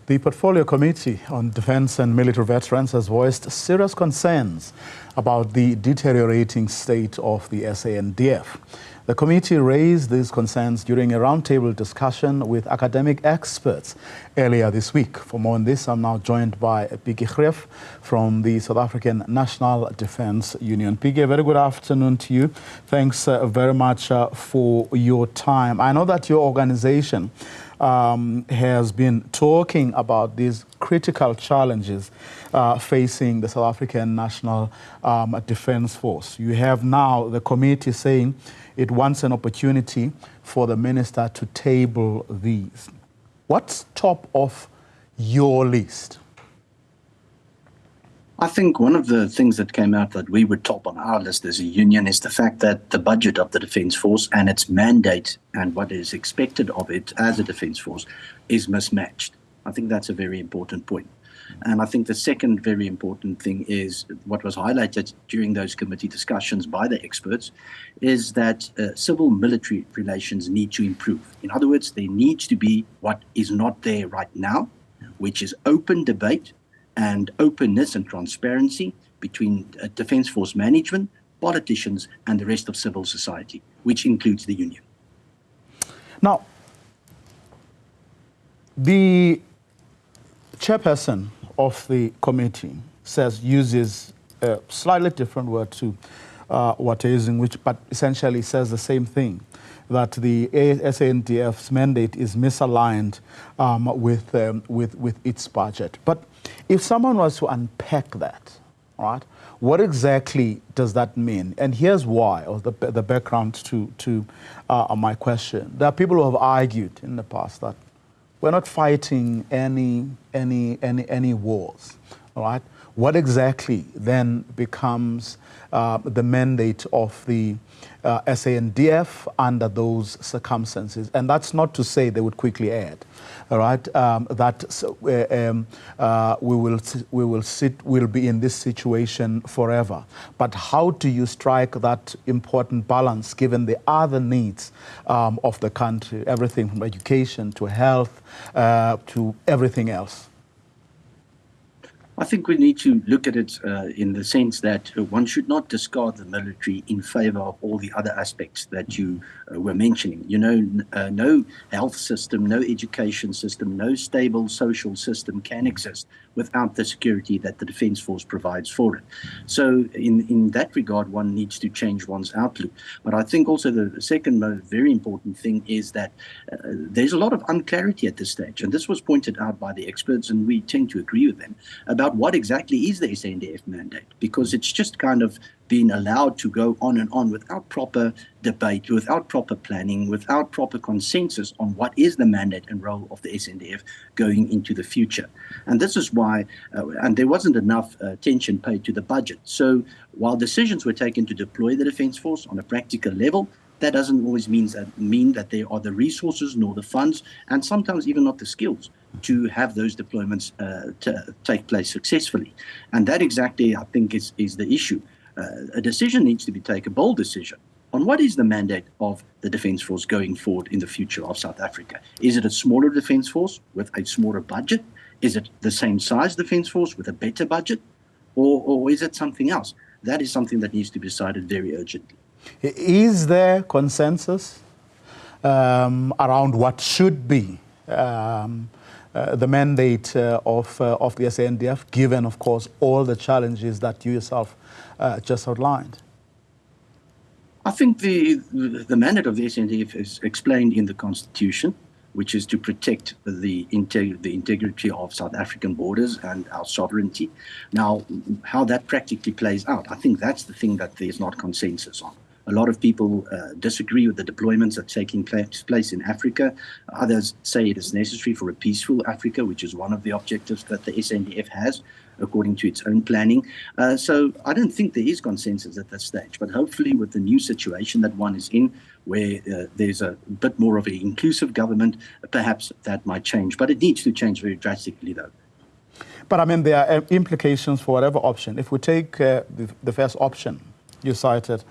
The Portfolio Committee on Defence and Military Veterans has voiced serious concerns about the deteriorating state of the SANDF. The committee raised these concerns during a roundtable discussion with academic experts earlier this week. For more on this, I'm now joined by Pikkie Greeff from the South African National Defence Union. Pikkie, a very good afternoon to you. Thanks very much for your time. I know that your organization has been talking about these critical challenges facing the South African National Defence Force. You have now the committee saying it wants an opportunity for the minister to table these. What's top of your list? I think one of the things that came out that we were top on our list as a union is the fact that the budget of the Defence Force and its mandate and what is expected of it as a Defence Force is mismatched. I think that's a very important point. And I think the second very important thing is what was highlighted during those committee discussions by the experts is that civil-military relations need to improve. In other words, there needs to be what is not there right now, which is open debate and openness and transparency between Defence Force management, politicians, and the rest of civil society, which includes the union. Now, the chairperson of the committee uses a slightly different word to what is in which, but essentially says the same thing, that the SANDF's mandate is misaligned with its budget. But if someone was to unpack that, right, what exactly does that mean? And here's why, or the background to my question. There are people who have argued in the past that we're not fighting any wars, all right? What exactly then becomes the mandate of the SANDF under those circumstances? And that's not to say they would quickly add, all right? We'll be in this situation forever. But how do you strike that important balance given the other needs of the country, everything from education to health to everything else? I think we need to look at it in the sense that one should not discard the military in favor of all the other aspects that you were mentioning. You know, no health system, no education system, no stable social system can exist without the security that the Defence Force provides for it. So in that regard, one needs to change one's outlook. But I think also the second very important thing is that there's a lot of unclarity at this stage. And this was pointed out by the experts, and we tend to agree with them, about what exactly is the SANDF mandate, because it's just kind of been allowed to go on and on without proper debate, without proper planning, without proper consensus on what is the mandate and role of the SANDF going into the future. And this is why, and there wasn't enough attention paid to the budget. So while decisions were taken to deploy the Defence Force on a practical level, that doesn't always mean that there are the resources nor the funds, and sometimes even not the skills to have those deployments to take place successfully. And that exactly, I think, is the issue. A decision needs to be taken, a bold decision, on what is the mandate of the Defence Force going forward in the future of South Africa. Is it a smaller Defence Force with a smaller budget? Is it the same size Defence Force with a better budget? Or is it something else? That is something that needs to be decided very urgently. Is there consensus around what should be the mandate of the SANDF, given, of course, all the challenges that you yourself just outlined? I think the mandate of the SANDF is explained in the Constitution, which is to protect the integrity of South African borders and our sovereignty. Now, how that practically plays out, I think that's the thing that there's not consensus on. A lot of people disagree with the deployments that are taking place in Africa. Others say it is necessary for a peaceful Africa, which is one of the objectives that the SANDF has, according to its own planning. So I don't think there is consensus at this stage, but hopefully with the new situation that one is in, where there's a bit more of an inclusive government, perhaps that might change. But it needs to change very drastically, though. But I mean, there are implications for whatever option. If we take the first option you cited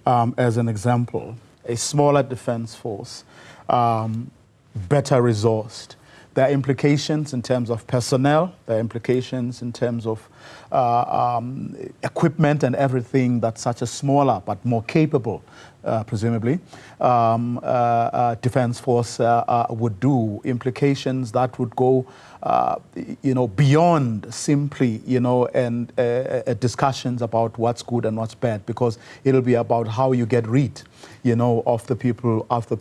as an example, a smaller Defence Force, better resourced, There are implications in terms of personnel. There are implications in terms of equipment and everything that such a smaller but more capable, presumably, defense force would do. Implications that would go, beyond simply, and discussions about what's good and what's bad, because it'll be about how you get rid, of the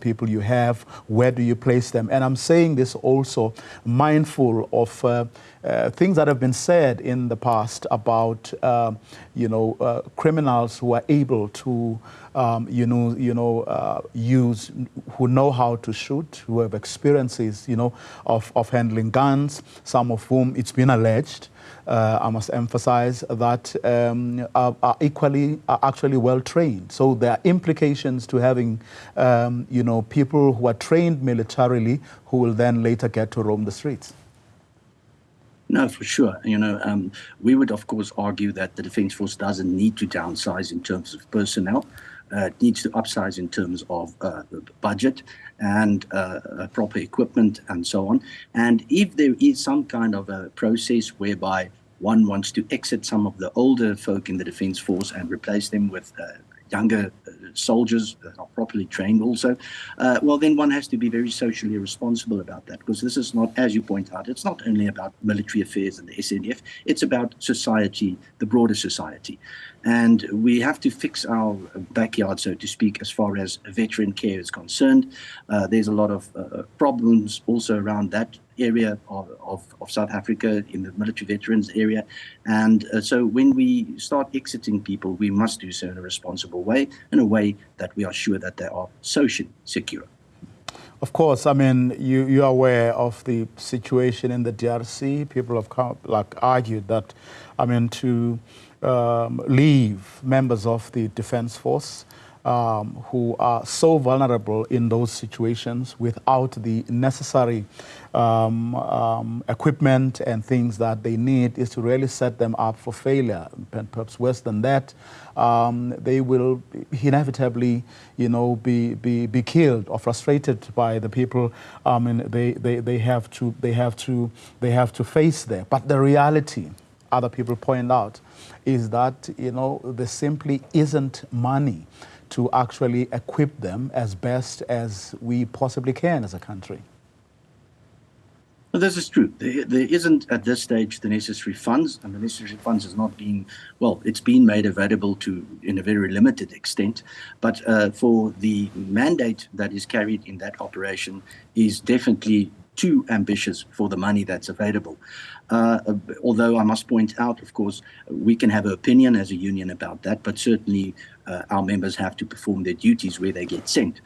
people you have. Where do you place them? And I'm saying this also mindful of things that have been said in the past about, criminals who are able to, use, who know how to shoot, who have experiences, of handling guns, some of whom it's been alleged, I must emphasize, that are actually well trained. So there are implications to having, people who are trained militarily who will then later get to roam the streets. No, for sure. We would, of course, argue that the Defence Force doesn't need to downsize in terms of personnel. It needs to upsize in terms of budget and proper equipment and so on. And if there is some kind of a process whereby one wants to exit some of the older folk in the Defence Force and replace them with younger soldiers that are properly trained also, well, then one has to be very socially responsible about that, because this is not, as you point out, it's not only about military affairs and the SANDF, it's about society, the broader society. And we have to fix our backyard, so to speak, as far as veteran care is concerned. There's a lot of problems also around that area of South Africa, in the military veterans area. And so when we start exiting people, we must do so in a responsible way, in a way that we are sure that they are socially secure. Of course, I mean, you are aware of the situation in the DRC. People have argued that, I mean, to leave members of the Defence Force who are so vulnerable in those situations without the necessary equipment and things that they need is to really set them up for failure. And perhaps worse than that, they will inevitably, be killed or frustrated by the people. I mean, they have to face there. But the reality, other people point out, is that there simply isn't money to actually equip them as best as we possibly can as a country. Well, this is true. There isn't at this stage the necessary funds, and the necessary funds has not been, well, it's been made available in a very limited extent, but for the mandate that is carried in that operation is definitely too ambitious for the money that's available. Although I must point out, of course, we can have an opinion as a union about that, but certainly our members have to perform their duties where they get sent.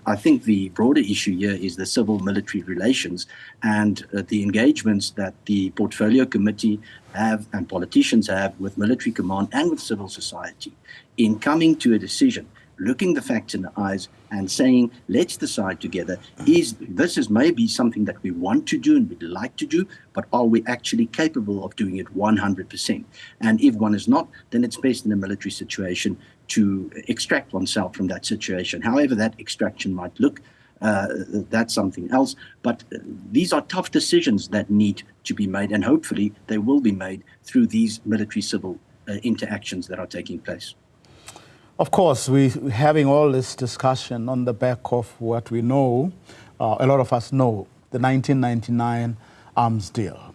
I think the broader issue here is the civil-military relations and the engagements that the Portfolio Committee have and politicians have with military command and with civil society in coming to a decision, looking the facts in the eyes and saying, let's decide together, this is maybe something that we want to do and we'd like to do, but are we actually capable of doing it 100%? And if one is not, then it's best in a military situation to extract oneself from that situation. However that extraction might look, that's something else. But these are tough decisions that need to be made, and hopefully they will be made through these military-civil interactions that are taking place. Of course, we're having all this discussion on the back of what we know, a lot of us know, the 1999 arms deal,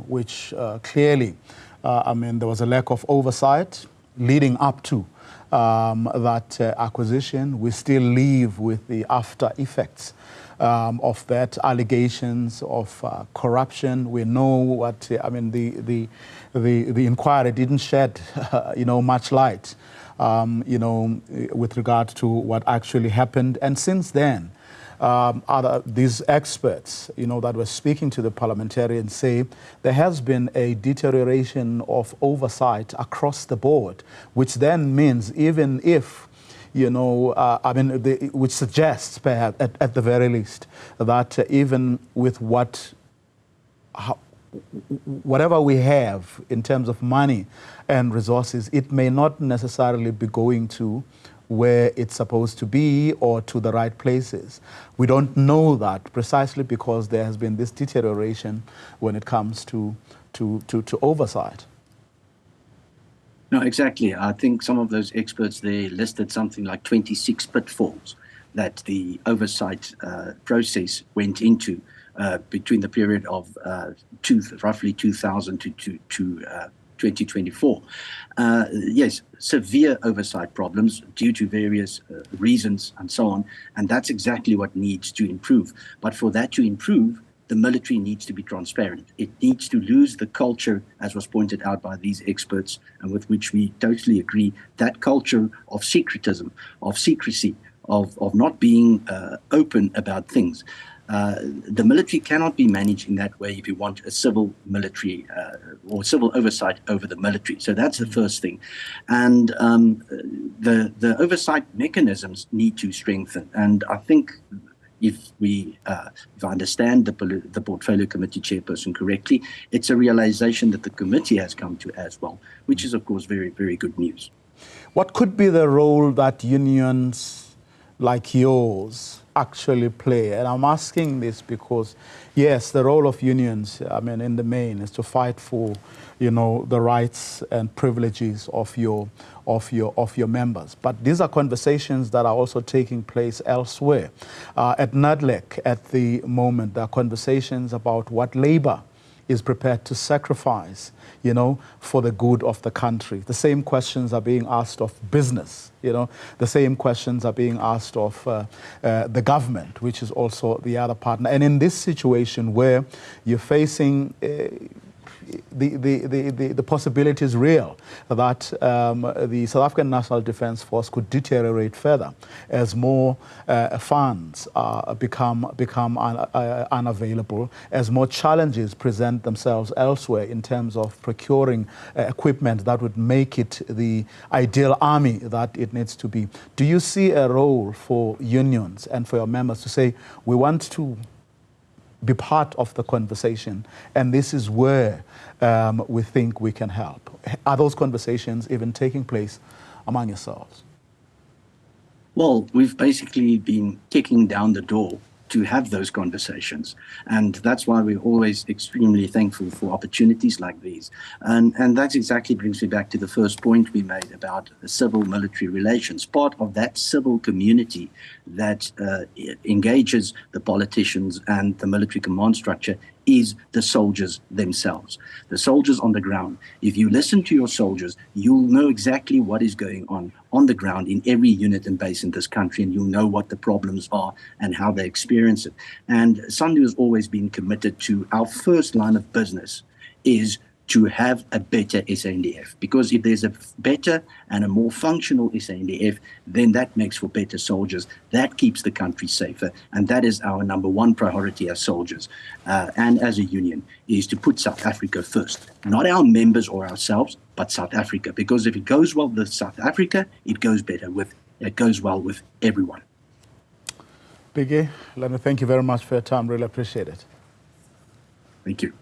which clearly, there was a lack of oversight leading up to that acquisition. We still live with the after effects of that, allegations of corruption. We know what, the inquiry didn't shed, much light, with regard to what actually happened. And since then, these experts, that were speaking to the parliamentarians say there has been a deterioration of oversight across the board, which then means even if, which suggests perhaps at the very least that even with whatever we have in terms of money and resources, it may not necessarily be going to where it's supposed to be or to the right places. We don't know that precisely because there has been this deterioration when it comes to oversight. No, exactly. I think some of those experts there listed something like 26 pitfalls that the oversight process went into between the period of roughly 2000 to 2024. Yes, severe oversight problems due to various reasons and so on, and that's exactly what needs to improve. But for that to improve, the military needs to be transparent. It needs to lose the culture, as was pointed out by these experts, and with which we totally agree, that culture of secretism, of secrecy, of not being open about things. The military cannot be managed in that way if you want a civil military or civil oversight over the military. So that's the first thing. And the oversight mechanisms need to strengthen. And I think if I understand the portfolio committee chairperson correctly, it's a realization that the committee has come to as well, which is, of course, very, very good news. What could be the role that unions like yours actually play? And I'm asking this because, yes, the role of unions, I mean, in the main, is to fight for, the rights and privileges of your members. But these are conversations that are also taking place elsewhere. At NADLEC, at the moment, there are conversations about what labor is prepared to sacrifice, for the good of the country. The same questions are being asked of business, the same questions are being asked of the government, which is also the other partner. And in this situation where you're facing the possibility is real that the South African National Defence Force could deteriorate further as more funds become unavailable, as more challenges present themselves elsewhere in terms of procuring equipment that would make it the ideal army that it needs to be. Do you see a role for unions and for your members to say, we want to be part of the conversation, and this is where we think we can help? Are those conversations even taking place among yourselves? Well, we've basically been kicking down the door to have those conversations. And that's why we're always extremely thankful for opportunities like these. And that exactly brings me back to the first point we made about civil-military relations. Part of that civil community that engages the politicians and the military command structure is the soldiers themselves, the soldiers on the ground. If you listen to your soldiers, you'll know exactly what is going on the ground in every unit and base in this country, and you'll know what the problems are and how they experience it. And SANDU has always been committed to our first line of business is to have a better SANDF, because if there's a better and a more functional SANDF, then that makes for better soldiers. That keeps the country safer, and that is our number one priority as soldiers and as a union, is to put South Africa first. Not our members or ourselves, but South Africa, because if it goes well with South Africa, it goes well with everyone. Pikkie, let me thank you very much for your time. Really appreciate it. Thank you.